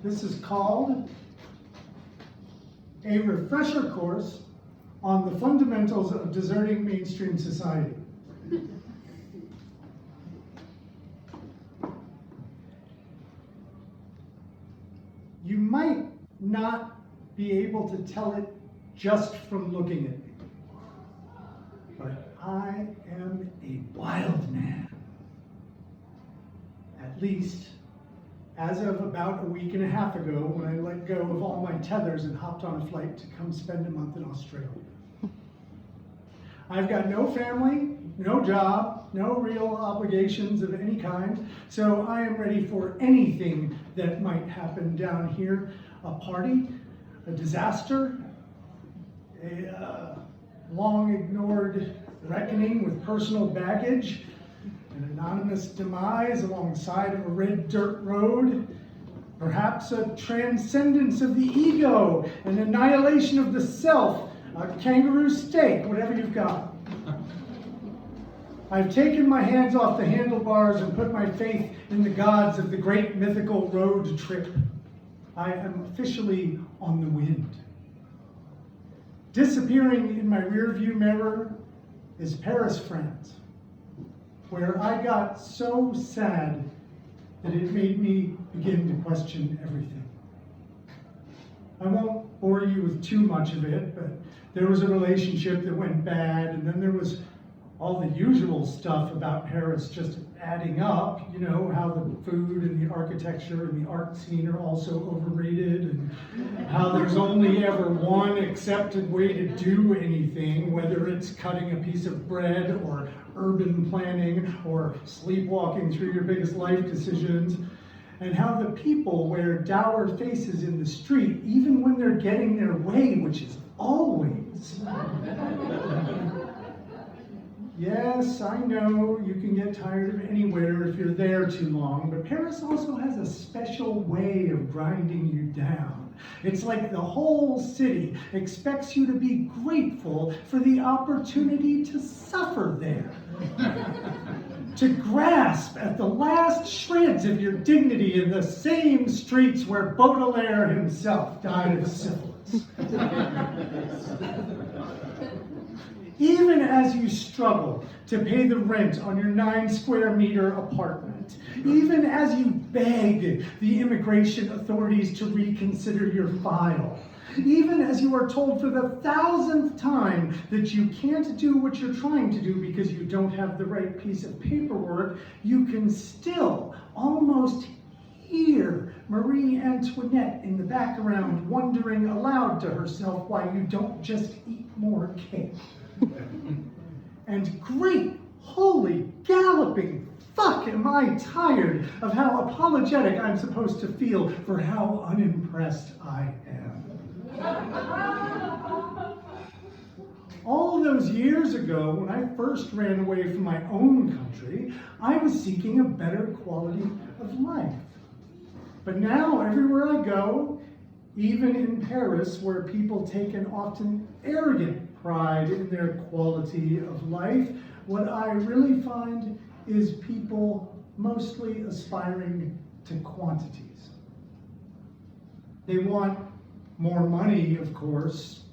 This is called a refresher course on the fundamentals of deserting mainstream society. You might not be able to tell it just from looking at me, but I am a wild man. At least, as of about a week and a half ago, when I let go of all my tethers and hopped on a flight to come spend a month in Australia. I've got no family, no job, no real obligations of any kind, so I am ready for anything that might happen down here. A party, a disaster, a long-ignored reckoning with personal baggage, an anonymous demise alongside of a red dirt road, perhaps a transcendence of the ego, an annihilation of the self, a kangaroo steak, whatever you've got. I've taken my hands off the handlebars and put my faith in the gods of the great mythical road trip. I am officially on the wind. Disappearing in my rearview mirror is Paris, France, where I got so sad that it made me begin to question everything. I won't bore you with too much of it, but there was a relationship that went bad, and then there was all the usual stuff about Paris just adding up, you know, how the food and the architecture and the art scene are also overrated, and how there's only ever one accepted way to do anything, whether it's cutting a piece of bread or urban planning or sleepwalking through your biggest life decisions, and how the people wear dour faces in the street, even when they're getting their way, which is always. Yes, I know you can get tired of anywhere if you're there too long, but Paris also has a special way of grinding you down. It's like the whole city expects you to be grateful for the opportunity to suffer there. To grasp at the last shreds of your dignity in the same streets where Baudelaire himself died of syphilis. Even as you struggle to pay the rent on your 9-square-meter apartment, even as you beg the immigration authorities to reconsider your file, even as you are told for the 1,000th time that you can't do what you're trying to do because you don't have the right piece of paperwork, you can still almost hear Marie Antoinette in the background wondering aloud to herself why you don't just eat more cake. And great, holy, galloping fuck am I tired of how apologetic I'm supposed to feel for how unimpressed I am. All those years ago, when I first ran away from my own country, I was seeking a better quality of life. But now, everywhere I go, even in Paris, where people take an often arrogant pride in their quality of life, what I really find is people mostly aspiring to quantities. They want more money, of course,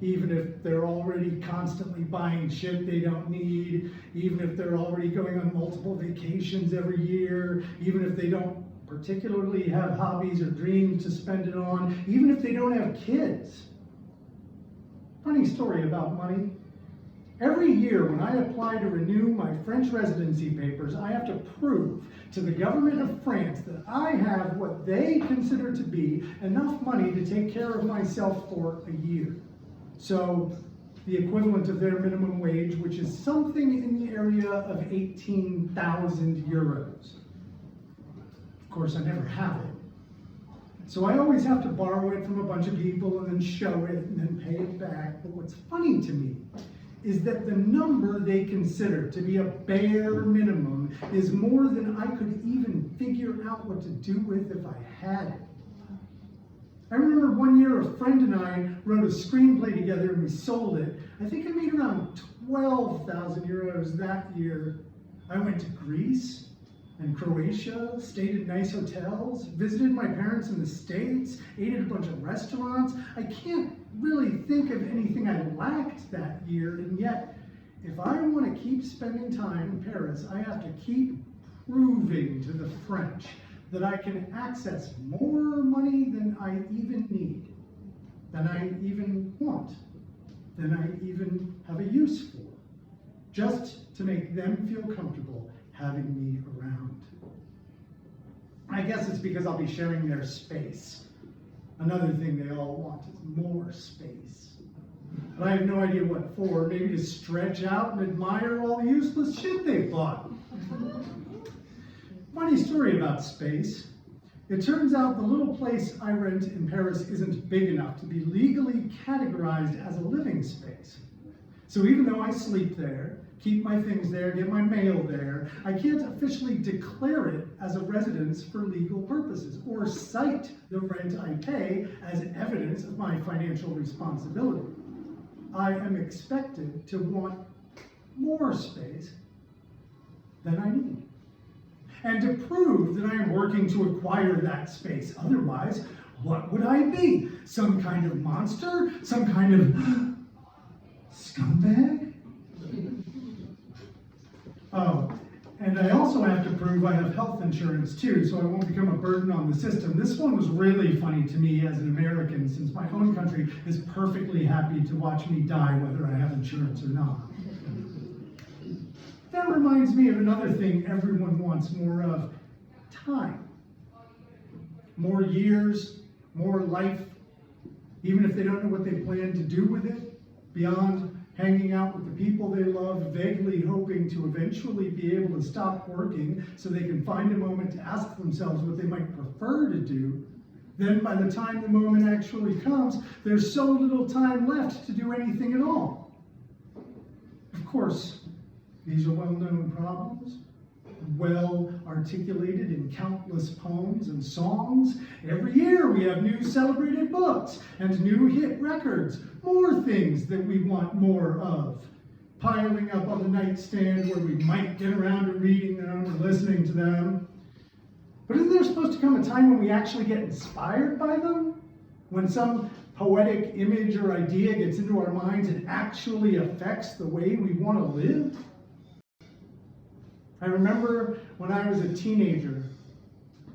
even if they're already constantly buying shit they don't need, even if they're already going on multiple vacations every year, even if they don't particularly have hobbies or dreams to spend it on, even if they don't have kids. Funny story about money. Every year when I apply to renew my French residency papers, I have to prove to the government of France that I have what they consider to be enough money to take care of myself for a year. So the equivalent of their minimum wage, which is something in the area of 18,000 euros. Of course, I never have it. So I always have to borrow it from a bunch of people and then show it and then pay it back. But what's funny to me is that the number they consider to be a bare minimum is more than I could even figure out what to do with if I had it. I remember one year a friend and I wrote a screenplay together and we sold it. I think I made around 12,000 euros that year. I went to Greece. and Croatia, stayed at nice hotels, visited my parents in the States, ate at a bunch of restaurants. I can't really think of anything I lacked that year, and yet, if I want to keep spending time in Paris, I have to keep proving to the French that I can access more money than I even need, than I even want, than I even have a use for, just to make them feel comfortable having me around. I guess it's because I'll be sharing their space. Another thing they all want is more space. But I have no idea what for, maybe to stretch out and admire all the useless shit they've bought. Funny story about space. It turns out the little place I rent in Paris isn't big enough to be legally categorized as a living space. So even though I sleep there, keep my things there, get my mail there, I can't officially declare it as a residence for legal purposes or cite the rent I pay as evidence of my financial responsibility. I am expected to want more space than I need, and to prove that I am working to acquire that space. Otherwise, what would I be? Some kind of monster? Some kind of scumbag? Oh, and I also have to prove I have health insurance too, so I won't become a burden on the system. This one was really funny to me as an American, since my own country is perfectly happy to watch me die whether I have insurance or not. That reminds me of another thing everyone wants more of: time. More years, more life, even if they don't know what they plan to do with it, beyond hanging out with the people they love, vaguely hoping to eventually be able to stop working so they can find a moment to ask themselves what they might prefer to do. Then by the time the moment actually comes, there's so little time left to do anything at all. Of course, these are well-known problems, well articulated in countless poems and songs. Every year we have new celebrated books and new hit records, more things that we want more of, piling up on the nightstand where we might get around to reading them or listening to them. But isn't there supposed to come a time when we actually get inspired by them? When some poetic image or idea gets into our minds and actually affects the way we want to live? I remember when I was a teenager,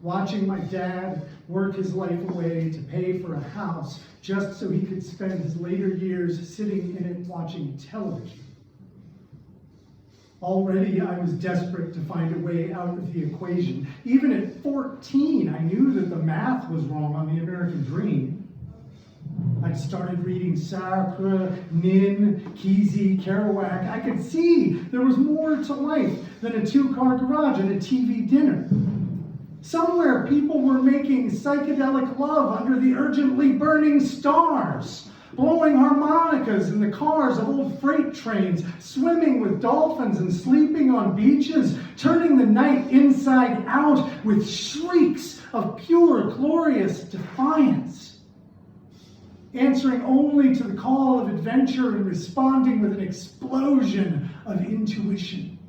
watching my dad work his life away to pay for a house just so he could spend his later years sitting in it watching television. Already I was desperate to find a way out of the equation. Even at 14, I knew that the math was wrong on the American dream. I'd started reading Sartre, Nin, Kesey, Kerouac. I could see there was more to life than a two-car garage and a TV dinner. Somewhere people were making psychedelic love under the urgently burning stars, blowing harmonicas in the cars of old freight trains, swimming with dolphins and sleeping on beaches, turning the night inside out with shrieks of pure, glorious defiance. Answering only to the call of adventure and responding with an explosion of intuition.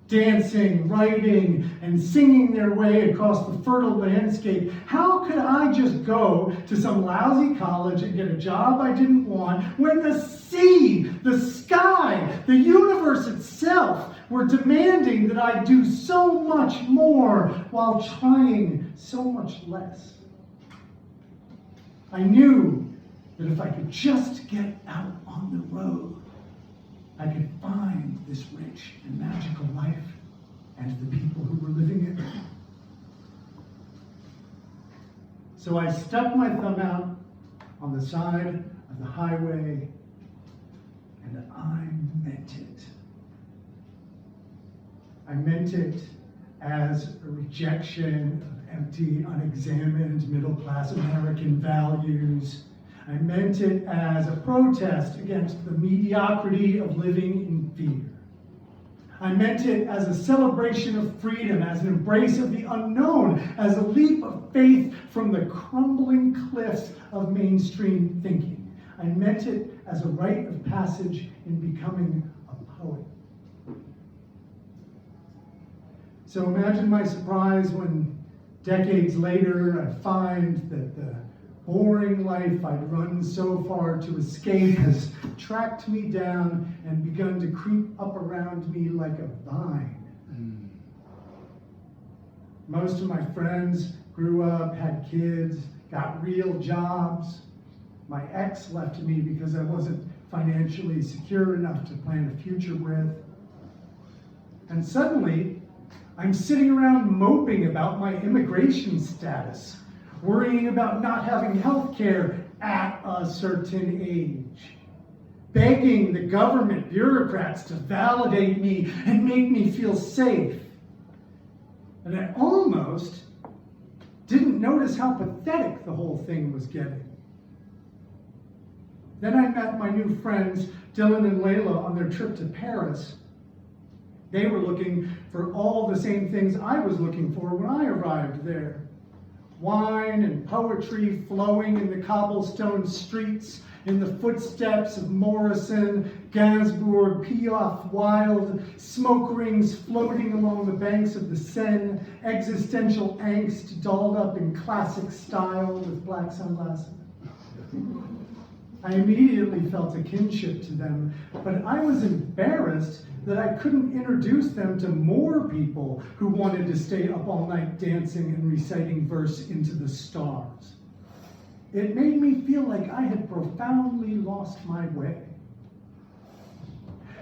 Dancing, writing, and singing their way across the fertile landscape. How could I just go to some lousy college and get a job I didn't want when the sea, the sky, the universe itself were demanding that I do so much more while trying so much less? I knew that if I could just get out on the road, I could find this rich and magical life and the people who were living it. So I stuck my thumb out on the side of the highway, and I meant it. I meant it as a rejection of empty, unexamined, middle-class American values. I meant it as a protest against the mediocrity of living in fear. I meant it as a celebration of freedom, as an embrace of the unknown, as a leap of faith from the crumbling cliffs of mainstream thinking. I meant it as a rite of passage in becoming a poet. So imagine my surprise when decades later I find that the boring life I'd run so far to escape has tracked me down and begun to creep up around me like a vine. Most of my friends grew up, had kids, got real jobs. My ex left me because I wasn't financially secure enough to plan a future with. And suddenly, I'm sitting around moping about my immigration status, worrying about not having health care at a certain age, begging the government bureaucrats to validate me and make me feel safe. And I almost didn't notice how pathetic the whole thing was getting. Then I met my new friends, Dillon and Layla, on their trip to Paris. They were looking for all the same things I was looking for when I arrived there. Wine and poetry flowing in the cobblestone streets, in the footsteps of Morrison, Gainsbourg, Piaf, Wilde, smoke rings floating along the banks of the Seine, existential angst dolled up in classic style with black sunglasses. I immediately felt a kinship to them, but I was embarrassed that I couldn't introduce them to more people who wanted to stay up all night dancing and reciting verse into the stars. It made me feel like I had profoundly lost my way.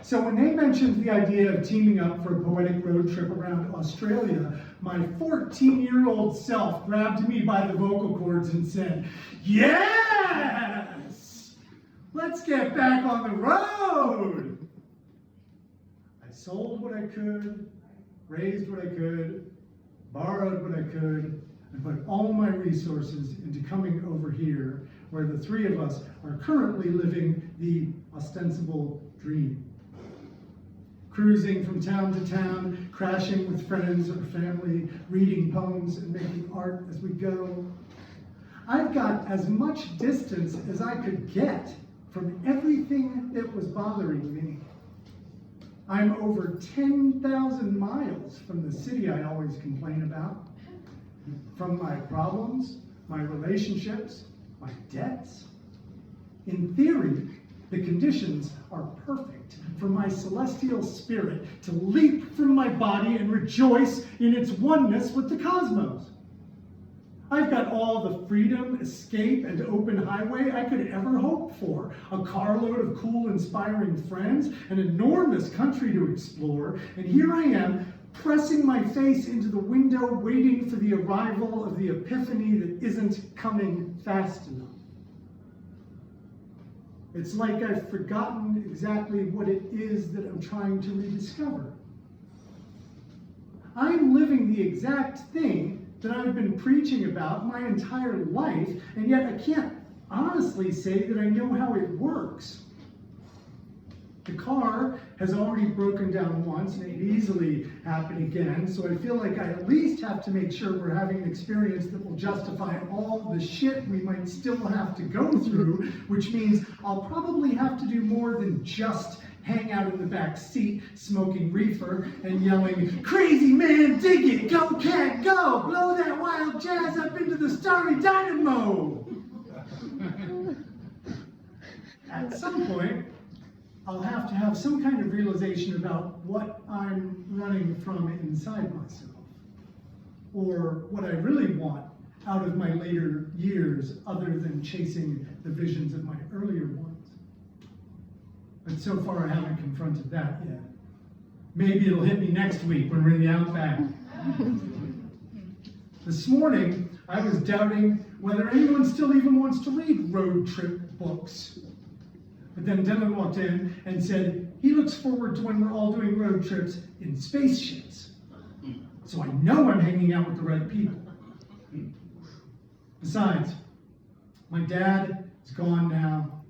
So when they mentioned the idea of teaming up for a poetic road trip around Australia, my 14-year-old self grabbed me by the vocal cords and said, "Yes! Let's get back on the road!" I sold what I could, raised what I could, borrowed what I could, and put all my resources into coming over here, where the three of us are currently living the ostensible dream. Cruising from town to town, crashing with friends or family, reading poems and making art as we go. I've got as much distance as I could get from everything that was bothering me. I'm over 10,000 miles from the city I always complain about, from my problems, my relationships, my debts. In theory, the conditions are perfect for my celestial spirit to leap from my body and rejoice in its oneness with the cosmos. I've got all the freedom, escape, and open highway I could ever hope for. A carload of cool, inspiring friends, an enormous country to explore, and here I am, pressing my face into the window, waiting for the arrival of the epiphany that isn't coming fast enough. It's like I've forgotten exactly what it is that I'm trying to rediscover. I'm living the exact thing that I've been preaching about my entire life, and yet I can't honestly say that I know how it works. The car has already broken down once, and it could easily happen again, so I feel like I at least have to make sure we're having an experience that will justify all the shit we might still have to go through, which means I'll probably have to do more than just hang out in the back seat, smoking reefer and yelling, "Crazy man, dig it, go cat, go, blow that wild jazz up into the starry dynamo." At some point, I'll have to have some kind of realization about what I'm running from inside myself, or what I really want out of my later years other than chasing the visions of my earlier ones. But so far I haven't confronted that yet. Maybe it'll hit me next week when we're in the outback. This morning, I was doubting whether anyone still even wants to read road trip books. But then Dillon walked in and said he looks forward to when we're all doing road trips in spaceships. So I know I'm hanging out with the right people. Besides, my dad is gone now,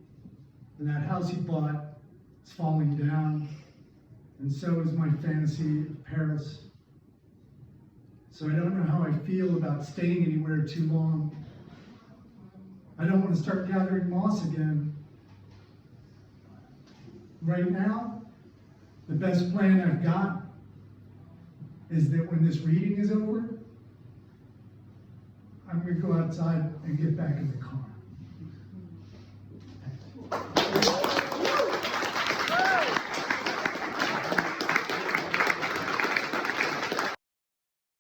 and that house he bought is falling down, and so is my fantasy of Paris. So I don't know how I feel about staying anywhere too long. I don't want to start gathering moss again. Right now, the best plan I've got is that when this reading is over, I'm going to go outside and get back in the car.